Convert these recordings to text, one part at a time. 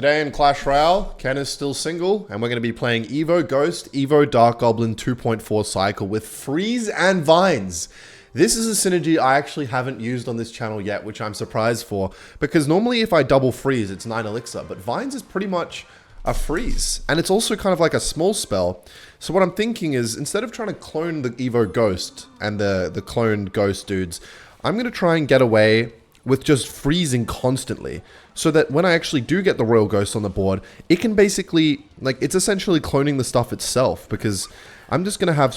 Today in Clash Royale, Ken is still single, and we're going to be playing Evo Ghost, Evo Dark Goblin 2.4 cycle with Freeze and Vines. This is a synergy I actually haven't used on this channel yet, which I'm surprised for, because normally if I double Freeze, it's 9 Elixir, but Vines is pretty much a freeze, and it's also kind of like a small spell. So what I'm thinking is, instead of trying to clone the Evo Ghost and the cloned Ghost dudes, I'm going to try and get away with just freezing constantly, so that when I actually do get the Royal Ghost on the board, it can basically, like, it's essentially cloning the stuff itself, because I'm just going to have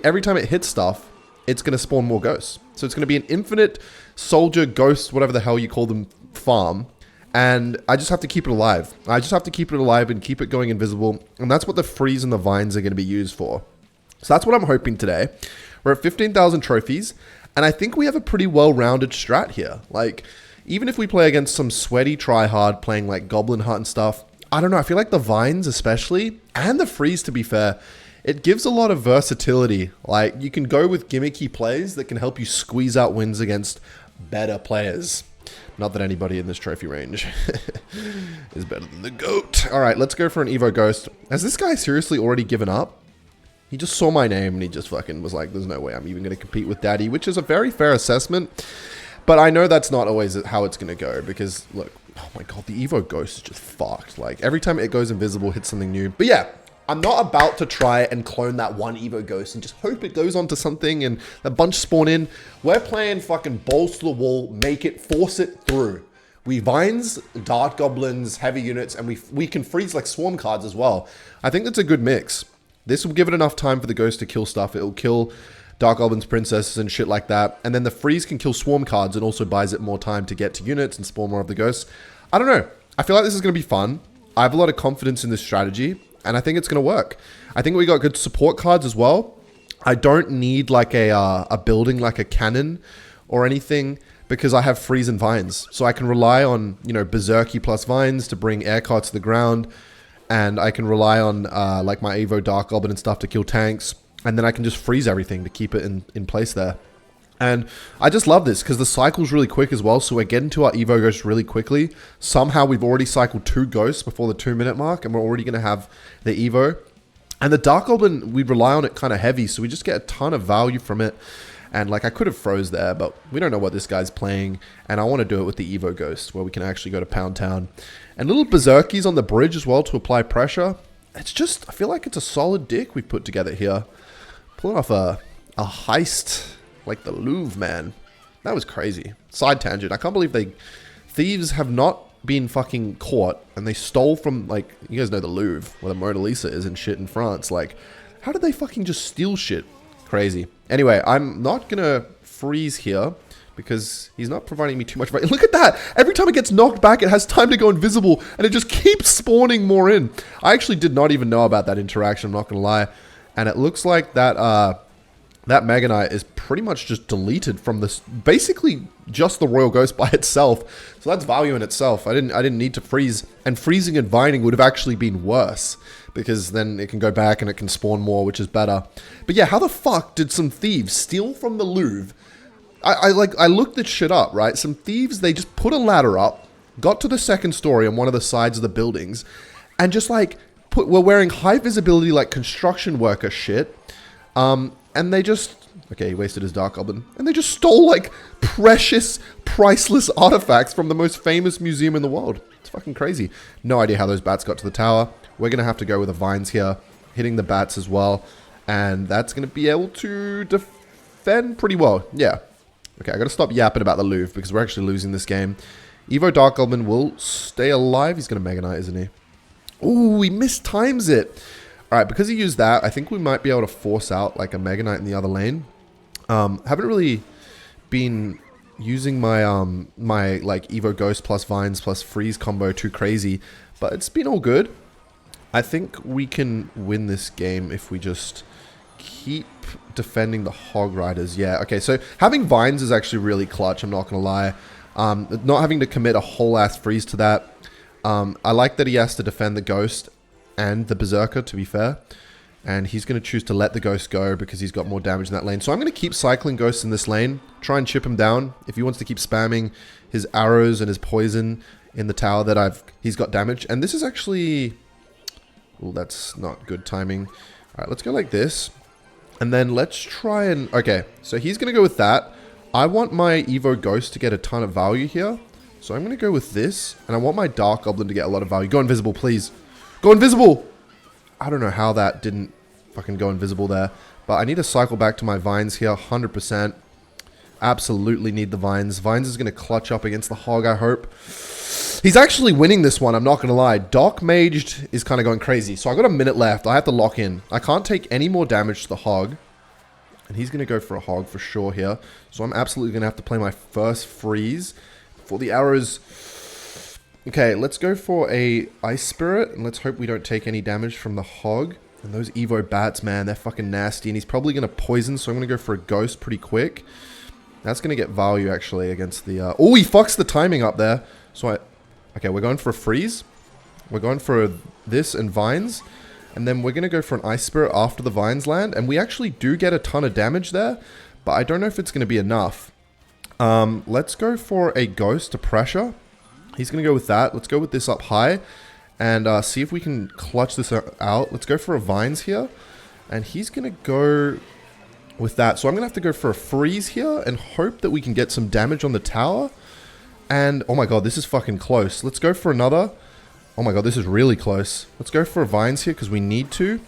every time it hits stuff, it's going to spawn more ghosts. So it's going to be an infinite soldier, ghost, whatever the hell you call them, farm, and I just have to keep it alive. I just have to keep it alive and keep it going invisible, and that's what the freeze and the vines are going to be used for. So that's what I'm hoping today. We're at 15,000 trophies, and I think we have a pretty well-rounded strat here. Like, even if we play against some sweaty tryhard playing like Goblin Hunt and stuff, I don't know, I feel like the Vines especially, and the Freeze to be fair, it gives a lot of versatility. Like, you can go with gimmicky plays that can help you squeeze out wins against better players. Not that anybody in this trophy range is better than the GOAT. Alright, let's go for an Evo Ghost. Has this guy seriously already given up? He just saw my name and he just fucking was like, there's no way I'm even going to compete with Daddy, which is a very fair assessment. But I know that's not always how it's going to go, because, look, oh my god, the Evo Ghost is just fucked. Like, every time it goes invisible, hits something new. But yeah, I'm not about to try and clone that one Evo Ghost and just hope it goes onto something and a bunch spawn in. We're playing fucking balls to the wall, make it, force it through. We Vines, Dart Goblins, heavy units, and we can freeze like Swarm cards as well. I think that's a good mix. This will give it enough time for the Ghost to kill stuff. It'll kill Dark Goblins, Princesses, and shit like that. And then the Freeze can kill Swarm cards and also buys it more time to get to units and spawn more of the Ghosts. I don't know. I feel like this is going to be fun. I have a lot of confidence in this strategy, and I think it's going to work. I think we got good support cards as well. I don't need like a building like a cannon or anything, because I have Freeze and Vines. So I can rely on, you know, Berserky plus Vines to bring air cards to the ground. And I can rely on like my Evo Dark Goblin and stuff to kill tanks. And then I can just freeze everything to keep it in place there. And I just love this because the cycle's really quick as well. So we're getting to our Evo Ghost really quickly. Somehow we've already cycled 2 Ghosts before the 2-minute mark. And we're already going to have the Evo. And the Dark Goblin, we rely on it kind of heavy. So we just get a ton of value from it. And like, I could have froze there, but we don't know what this guy's playing. And I want to do it with the Evo Ghost, where we can actually go to Pound Town. And little Berserkies on the bridge as well to apply pressure. It's just, I feel like it's a solid deck we've put together here. Pulling off a heist like the Louvre, man. That was crazy. Side tangent. I can't believe thieves have not been fucking caught. And they stole from, like, you guys know the Louvre, where the Mona Lisa is and shit in France. Like, how did they fucking just steal shit? Crazy. Anyway, I'm not gonna freeze here because he's not providing me too much value. Look at that! Every time it gets knocked back, it has time to go invisible, and it just keeps spawning more in. I actually did not even know about that interaction, I'm not gonna lie. And it looks like that that Mega Knight is pretty much just deleted from this, basically just the Royal Ghost by itself. So that's value in itself. I didn't need to freeze, and freezing and vining would have actually been worse, because then it can go back and it can spawn more, which is better. But yeah, how the fuck did some thieves steal from the Louvre? I looked this shit up, right? Some thieves, they just put a ladder up, got to the second story on one of the sides of the buildings, and just like were wearing high visibility like construction worker shit. And they just, okay, he wasted his Dark Goblin, and they just stole like precious, priceless artifacts from the most famous museum in the world. It's fucking crazy. No idea how those bats got to the tower. We're going to have to go with the Vines here, hitting the bats as well. And that's going to be able to defend pretty well. Yeah. Okay, I got to stop yapping about the Louvre because we're actually losing this game. Evo Dark Goblin will stay alive. He's going to Mega Knight, isn't he? Ooh, he mistimes it. All right, because he used that, I think we might be able to force out like a Mega Knight in the other lane. Haven't really been using my my like Evo Ghost plus Vines plus Freeze combo too crazy, but it's been all good. I think we can win this game if we just keep defending the Hog Riders. Yeah, okay, so having Vines is actually really clutch, I'm not going to lie. Not having to commit a whole ass Freeze to that. I like that he has to defend the Ghost and the Berserker, to be fair. And he's going to choose to let the Ghost go because he's got more damage in that lane. So I'm going to keep cycling Ghosts in this lane, try and chip him down. If he wants to keep spamming his arrows and his poison in the tower that he's got damage. And this is actually... Oh, that's not good timing. All right, let's go like this. And then let's try and... Okay, so he's going to go with that. I want my Evo Ghost to get a ton of value here. So I'm going to go with this. And I want my Dark Goblin to get a lot of value. Go invisible, please. Go invisible! I don't know how that didn't fucking go invisible there. But I need to cycle back to my Vines here, 100%. Absolutely need the Vines. Vines is going to clutch up against the Hog, I hope. He's actually winning this one, I'm not going to lie. Doc Maged is kind of going crazy. So I got a minute left. I have to lock in. I can't take any more damage to the Hog. And he's going to go for a Hog for sure here. So I'm absolutely going to have to play my first freeze for the arrows. Okay, let's go for a Ice Spirit. And let's hope we don't take any damage from the Hog. And those Evo Bats, man, they're fucking nasty. And he's probably going to poison, so I'm going to go for a Ghost pretty quick. That's going to get value, actually, against the... Oh, he fucks the timing up there. So okay, we're going for a Freeze. We're going for this and Vines. And then we're going to go for an Ice Spirit after the Vines land. And we actually do get a ton of damage there. But I don't know if it's going to be enough. Let's go for a Ghost to pressure. He's going to go with that. Let's go with this up high. And see if we can clutch this out. Let's go for a Vines here. And he's going to go with that. So I'm going to have to go for a Freeze here and hope that we can get some damage on the tower. And, oh my god, this is fucking close. Let's go for another. Oh my god, this is really close. Let's go for a Vines here because we need to.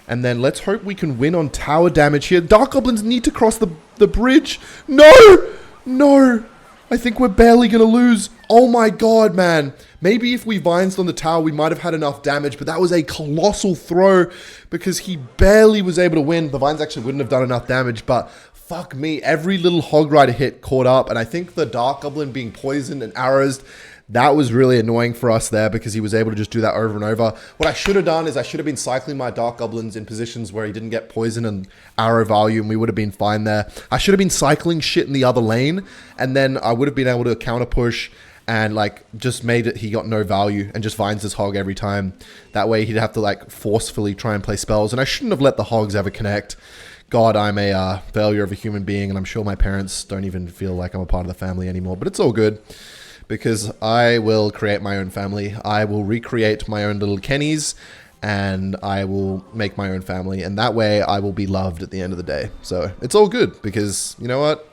And then let's hope we can win on tower damage here. Dark Goblins need to cross the bridge. No! No! I think we're barely going to lose. Oh my god, man. Maybe if we Vines on the tower, we might have had enough damage, but that was a colossal throw because he barely was able to win. The Vines actually wouldn't have done enough damage, but fuck me. Every little Hog Rider hit caught up, and I think the Dark Goblin being poisoned and arrows, that was really annoying for us there because he was able to just do that over and over. What I should have done is I should have been cycling my Dark Goblins in positions where he didn't get poison and arrow value, and we would have been fine there. I should have been cycling shit in the other lane, and then I would have been able to counter push and like just made it he got no value and just Vines his Hog every time. That way he'd have to like forcefully try and play spells, and I shouldn't have let the Hogs ever connect. God, I'm a failure of a human being, and I'm sure my parents don't even feel like I'm a part of the family anymore, but it's all good. Because I will create my own family. I will recreate my own little Kennys, and I will make my own family. And that way, I will be loved at the end of the day. So it's all good because you know what?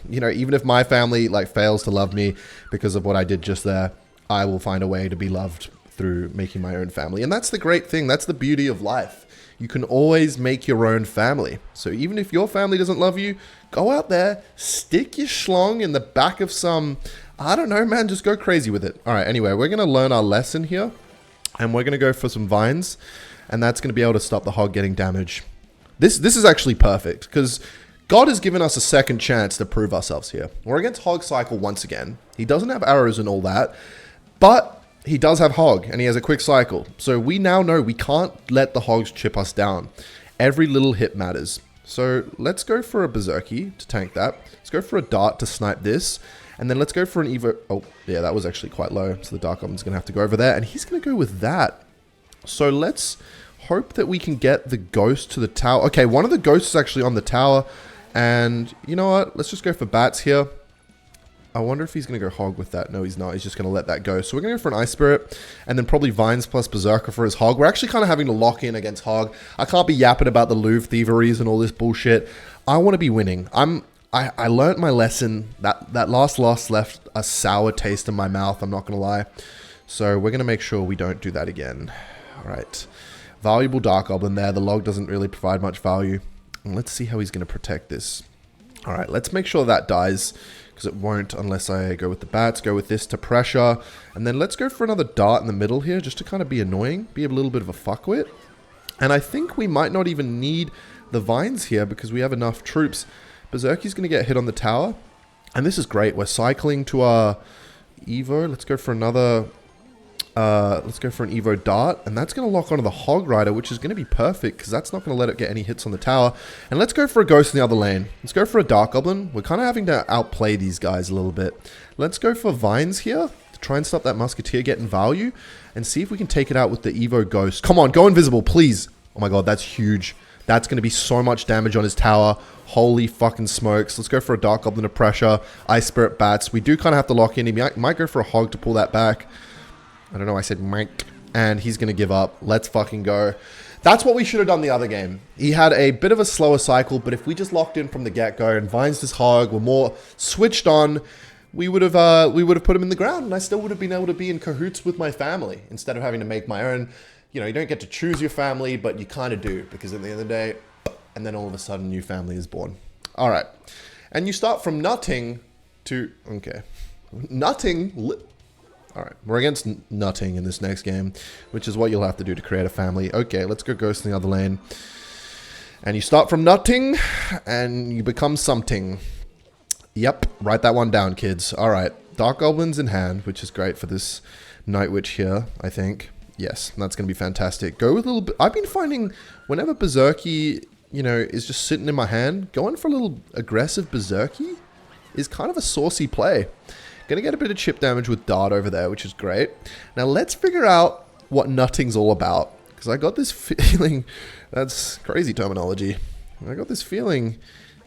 Even if my family like fails to love me because of what I did just there, I will find a way to be loved through making my own family. And that's the great thing. That's the beauty of life. You can always make your own family. So even if your family doesn't love you, go out there, stick your schlong in the back of some... I don't know, man. Just go crazy with it. All right, anyway, we're going to learn our lesson here. And we're going to go for some Vines. And that's going to be able to stop the Hog getting damage. This is actually perfect. Because God has given us a second chance to prove ourselves here. We're against Hog Cycle once again. He doesn't have arrows and all that. But he does have Hog. And he has a quick cycle. So we now know we can't let the Hogs chip us down. Every little hit matters. So let's go for a Berserky to tank that. Let's go for a Dart to snipe this. And then let's go for an Evo... Oh, yeah, that was actually quite low. So the Dark Goblin's going to have to go over there. And he's going to go with that. So let's hope that we can get the Ghost to the tower. Okay, one of the Ghosts is actually on the tower. And you know what? Let's just go for Bats here. I wonder if he's going to go Hog with that. No, he's not. He's just going to let that go. So we're going to go for an Ice Spirit. And then probably Vines plus Berserker for his Hog. We're actually kind of having to lock in against Hog. I can't be yapping about the Louvre thieveries and all this bullshit. I want to be winning. I learned my lesson. That last loss left a sour taste in my mouth, I'm not going to lie. So we're going to make sure we don't do that again. All right. Valuable Dark Goblin there. The log doesn't really provide much value. And let's see how he's going to protect this. All right, let's make sure that dies, because it won't unless I go with the Bats, go with this to pressure. And then let's go for another Dart in the middle here, just to kind of be annoying, be a little bit of a fuckwit. And I think we might not even need the Vines here, because we have enough troops. Berserky's going to get hit on the tower. And this is great. We're cycling to our Evo. Let's go for another... let's go for an Evo Dart. And that's going to lock onto the Hog Rider, which is going to be perfect, because that's not going to let it get any hits on the tower. And let's go for a Ghost in the other lane. Let's go for a Dark Goblin. We're kind of having to outplay these guys a little bit. Let's go for Vines here to try and stop that Musketeer getting value. And see if we can take it out with the Evo Ghost. Come on, go invisible, please. Oh my god, that's huge. That's going to be so much damage on his tower. Holy fucking smokes. Let's go for a Dark Goblin of Pressure. Ice Spirit Bats. We do kind of have to lock in. He might go for a Hog to pull that back. I don't know. I said Mike. And he's going to give up. Let's fucking go. That's what we should have done the other game. He had a bit of a slower cycle, but if we just locked in from the get-go and Vines this Hog were more switched on, we would have put him in the ground, and I still would have been able to be in cahoots with my family instead of having to make my own. You know, you don't get to choose your family, but you kind of do, because at the end of the day, and then all of a sudden, a new family is born. All right. And you start from nutting to, okay. Nutting, all right. We're against nutting in this next game, which is what you'll have to do to create a family. Okay, let's go Ghost in the other lane. And you start from nutting, and you become something. Yep, write that one down, kids. All right. Dark Goblins in hand, which is great for this Night Witch here, I think. Yes, that's going to be fantastic. Go with a little bit. I've been finding whenever Berserky, you know, is just sitting in my hand, going for a little aggressive Berserky is kind of a saucy play. Going to get a bit of chip damage with Dart over there, which is great. Now let's figure out what nutting's all about. Because I got this feeling, that's crazy terminology. I got this feeling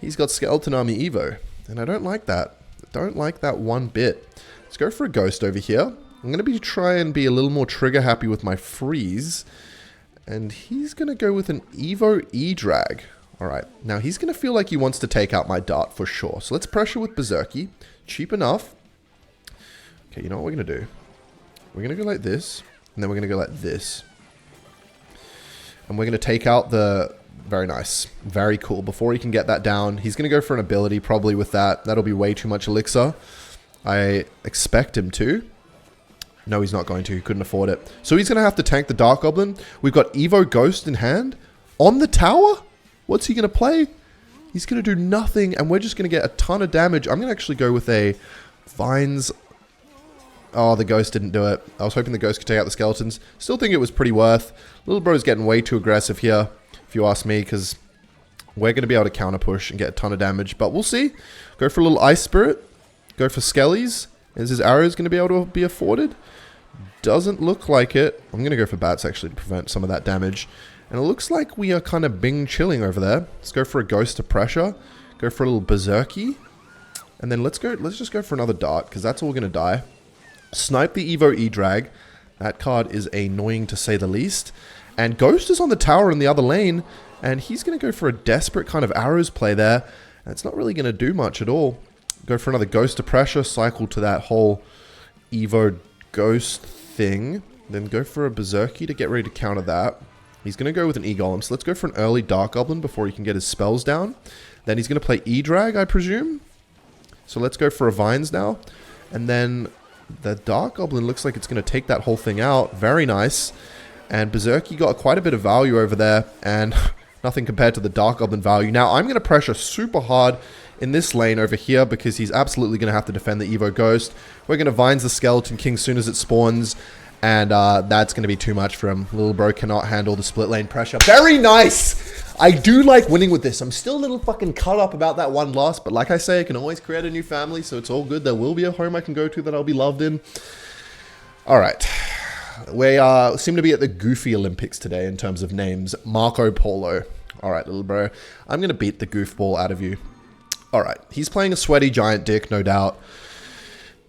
he's got Skeleton Army Evo. And I don't like that. I don't like that one bit. Let's go for a Ghost over here. I'm going to try and be a little more trigger happy with my freeze. And he's going to go with an Evo E-Drag. Alright, now he's going to feel like he wants to take out my Dart for sure. So let's pressure with Berserky. Cheap enough. Okay, you know what we're going to do? We're going to go like this. And then we're going to go like this. And we're going to take out the... Very nice. Very cool. Before he can get that down, he's going to go for an ability probably with that. That'll be way too much elixir. I expect him to. No, he's not going to. He couldn't afford it. So he's going to have to tank the Dark Goblin. We've got Evo Ghost in hand. On the tower? What's he going to play? He's going to do nothing, and we're just going to get a ton of damage. I'm going to actually go with a Vines. Oh, the Ghost didn't do it. I was hoping the Ghost could take out the skeletons. Still think it was pretty worth. Little bro's getting way too aggressive here, if you ask me, because we're going to be able to counter push and get a ton of damage. But we'll see. Go for a little Ice Spirit. Go for Skellies. Is his arrows going to be able to be afforded? Doesn't look like it. I'm going to go for Bats, actually, to prevent some of that damage. And it looks like we are kind of Bing chilling over there. Let's go for a Ghost of Pressure. Go for a little Berserky. And then let's just go for another Dart, because that's all going to die. Snipe the Evo E-Drag. That card is annoying to say the least. And Ghost is on the tower in the other lane, and he's going to go for a desperate kind of arrows play there. And it's not really going to do much at all. Go for another Ghost of Pressure, cycle to that whole Evo Ghost thing. Then go for a Berserky to get ready to counter that. He's going to go with an E-Golem, so let's go for an early Dark Goblin before he can get his spells down. Then he's going to play E-Drag, I presume. So let's go for a Vines now. And then the Dark Goblin looks like it's going to take that whole thing out. Very nice. And Berserky got quite a bit of value over there, and nothing compared to the Dark Goblin value. Now, I'm going to pressure super hard in this lane over here, because he's absolutely going to have to defend the Evo Ghost. We're going to Vines the Skeleton King as soon as it spawns, and that's going to be too much for him. Little bro cannot handle the split lane pressure. Very nice! I do like winning with this. I'm still a little fucking cut up about that one loss, but like I say, I can always create a new family, so it's all good. There will be a home I can go to that I'll be loved in. All right. We seem to be at the Goofy Olympics today in terms of names. Marco Polo. All right, little bro. I'm going to beat the goofball out of you. All right. He's playing a sweaty giant dick, no doubt.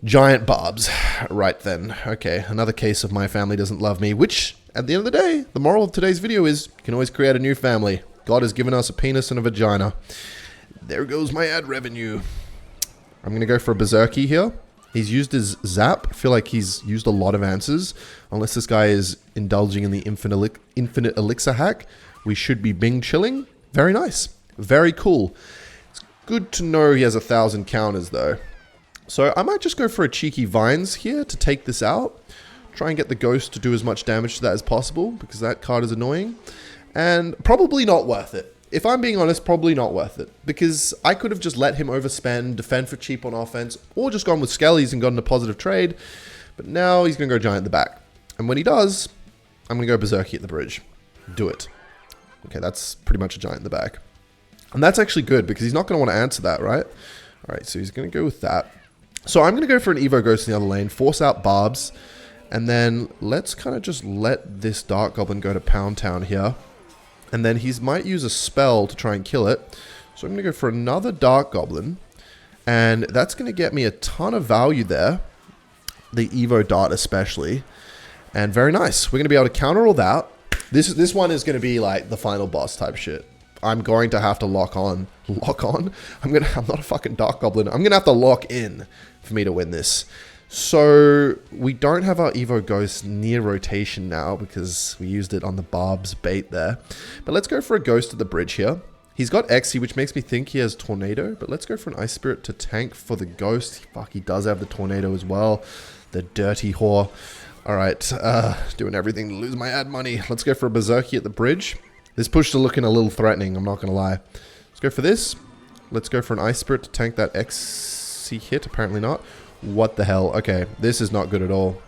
Giant barbs. Right then. Okay, another case of my family doesn't love me, which, at the end of the day, the moral of today's video is you can always create a new family. God has given us a penis and a vagina. There goes my ad revenue. I'm going to go for a Berserky here. He's used his Zap. I feel like he's used a lot of answers. Unless this guy is indulging in the infinite elixir hack, we should be Bing chilling. Very nice. Very cool. It's good to know he has 1,000 counters, though. So I might just go for a cheeky Vines here to take this out. Try and get the Ghost to do as much damage to that as possible, because that card is annoying. And probably not worth it. If I'm being honest, probably not worth it. Because I could have just let him overspend, defend for cheap on offense, or just gone with Skellies and gotten a positive trade. But now he's going to go Giant in the back. And when he does, I'm going to go Berserky at the bridge. Do it. Okay, that's pretty much a Giant in the back. And that's actually good, because he's not going to want to answer that, right? Alright, so he's going to go with that. So I'm going to go for an Evo Ghost in the other lane, force out Barbs, and then let's kind of just let this Dark Goblin go to Pound Town here. And then he might use a spell to try and kill it. So I'm going to go for another Dark Goblin. And that's going to get me a ton of value there. The Evo Dart especially. And very nice. We're going to be able to counter all that. This one is going to be like the final boss type shit. I'm going to have to lock on. Lock on? I'm not a fucking Dark Goblin. I'm going to have to lock in for me to win this. So we don't have our Evo Ghost near rotation now because we used it on the Barb's bait there. But let's go for a Ghost at the bridge here. He's got Xe, which makes me think he has Tornado. But let's go for an Ice Spirit to tank for the Ghost. Fuck, he does have the Tornado as well. The dirty whore. Alright, doing everything to lose my ad money. Let's go for a Berserky at the bridge. This push is looking a little threatening, I'm not going to lie. Let's go for this. Let's go for an Ice Spirit to tank that Xe hit. Apparently not. What the hell? Okay, this is not good at all.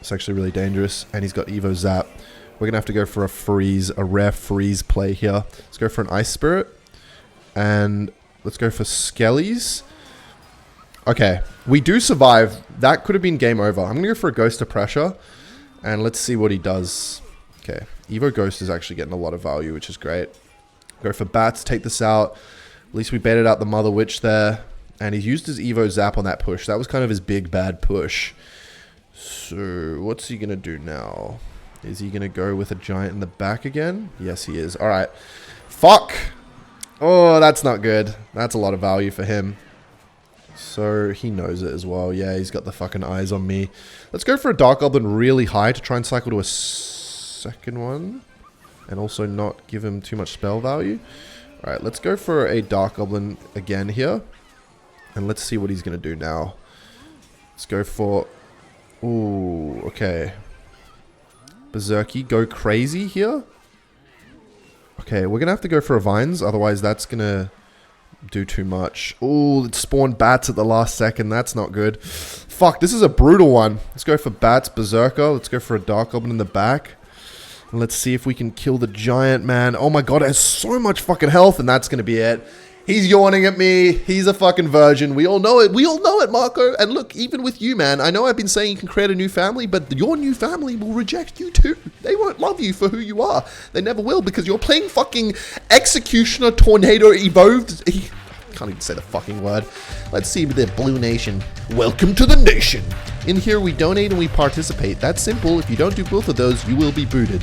It's actually really dangerous. And he's got Evo Zap. We're going to have to go for a freeze, a rare freeze play here. Let's go for an Ice Spirit. And let's go for Skellies. Okay, we do survive. That could have been game over. I'm going to go for a Ghost of Pressure. And let's see what he does. Okay, Evo Ghost is actually getting a lot of value, which is great. Go for Bats, take this out. At least we baited out the Mother Witch there. And he used his Evo Zap on that push. That was kind of his big bad push. So, what's he going to do now? Is he going to go with a Giant in the back again? Yes, he is. Alright. Fuck! Oh, that's not good. That's a lot of value for him. So, he knows it as well. Yeah, he's got the fucking eyes on me. Let's go for a Dark Goblin really high to try and cycle to a second one. And also not give him too much spell value. Alright, let's go for a Dark Goblin again here. And let's see what he's going to do now. Let's go for... Ooh, okay. Berserky, go crazy here. Okay, we're going to have to go for a Vines. Otherwise, that's going to do too much. Ooh, it spawned Bats at the last second. That's not good. Fuck, this is a brutal one. Let's go for Bats, Berserker. Let's go for a Dark Goblin in the back. And let's see if we can kill the Giant, man. Oh my god, it has so much fucking health. And that's going to be it. He's yawning at me. He's a fucking virgin. We all know it. We all know it, Marco. And look, even with you, man, I know I've been saying you can create a new family, but your new family will reject you too. They won't love you for who you are. They never will because you're playing fucking Executioner Tornado Evolved. I can't even say the fucking word. Let's see the Blue Nation. Welcome to the nation. In here, we donate and we participate. That's simple. If you don't do both of those, you will be booted.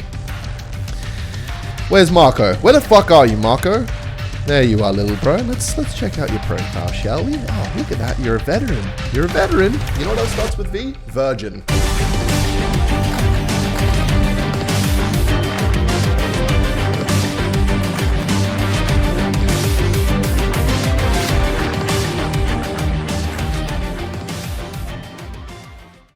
Where's Marco? Where the fuck are you, Marco? There you are, little bro. Let's check out your profile, shall we? Oh, look at that. You're a veteran. You're a veteran. You know what else starts with V? Virgin.